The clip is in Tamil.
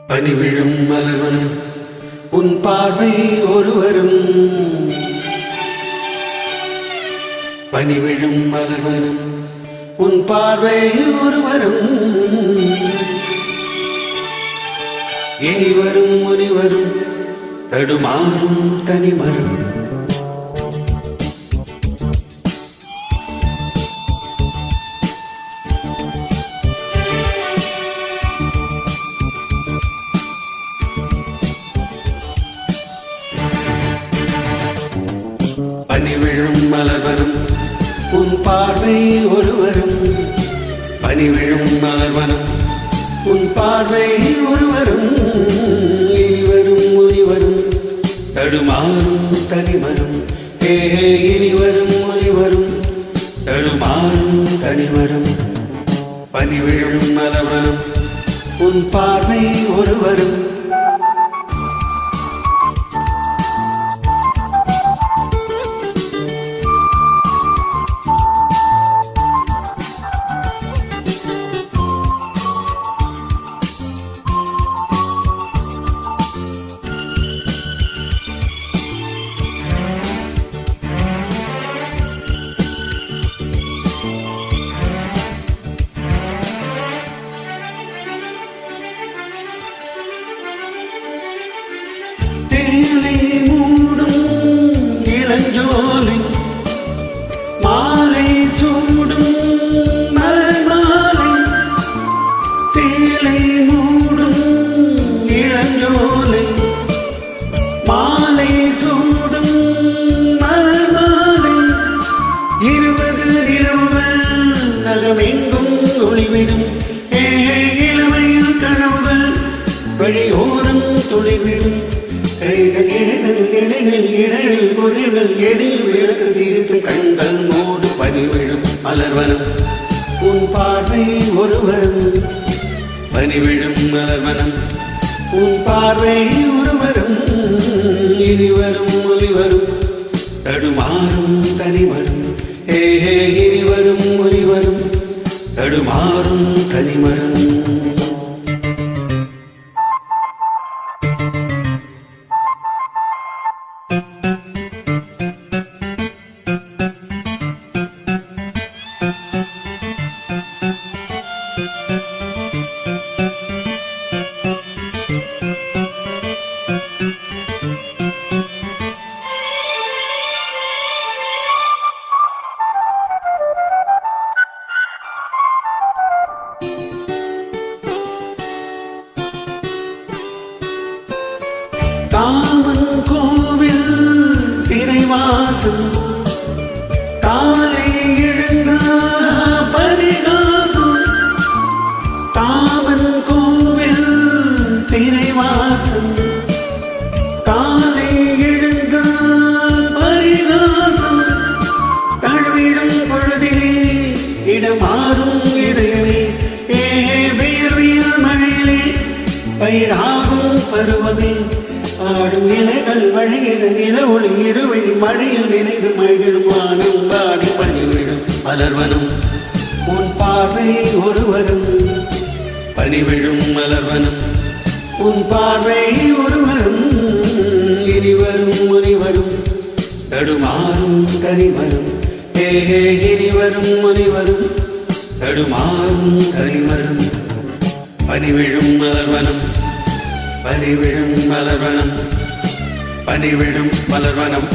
பனிவிழும் மலர்வனம் உன் பார்வை ஒருவரும். பனிவிழும் மலர்வனம் உன் பார்வை ஒருவரும். இனிவரும் முனிவரும் தடுமாறும் தனிமரம். பனிவிழும் மலர்வனம் உன் பார்வை ஒருவரும். பனிவிழும் மலர்வனம் உன் பார்வை ஒருவரும். இனிவரும் முனிவரும் தடுமாறும் தனிமரம். இனிவரும் முனிவரும் தடுமாறும் தனிமரம். பனிவிழும் மலர்வனம் உன் பார்வை ஒருவரும். சேலை மூடும் இளஞ்சோலை மாலை சூடும் மலர் மாலை. சேலை மூடும் இளஞ்சோலை மாலை சூடும் மலர் மாலை. 20 இரவுகள் நகமெங்கும் ஒளிவிடும். இளமையில் கனவுகள் வழியோரம் துளிவிடும். கைகள் இணைதல் இணைகள் இடையில் பொறிகள் எரில் விளக்கு சீர்த்தும் கண்கள் மூடு. பனிவிழும் மலர்வனம் உன் பார்வை ஒருவரும். பனிவிழும் மலர்வனம் உன் பார்வை ஒருவரும். இனிவரும் ஒலிவரும் தடுமாறும் தனிமரம். இனிவரும் ஒலிவரும் தடுமாறும் தனிமரம். காமன் கோவில் சிறைவாசம் காலை எழுந்த பரிகாசம். காமன் கோவில் சிறைவாசம் காலை எழுந்த பரிகாசம். தழுவிடும் பொழுதிலே இடமாறும் இதயமே. வேர்வியல் மழையிலே பயிராகும் பருவமே. ஆடும் இலைகள் வழியில நில ஒளி இருவழி மழையில் நினைந்து மகிழும் வானம் பாடி. பனிவிழும் மலர்வனம் உன் பார்வை ஒருவரும். பனிவிழும் மலர்வனம் உன் பார்வை ஒருவரும். இனிவரும் முனிவரும் தடுமாறும் தனிமரம். இனிவரும் முனிவரும் தடுமாறும் தனிமரம். பனிவிழும் மலர்வனம் பனிவிழும் மலர்வனம். பனிவிழும் மலர்வனம்.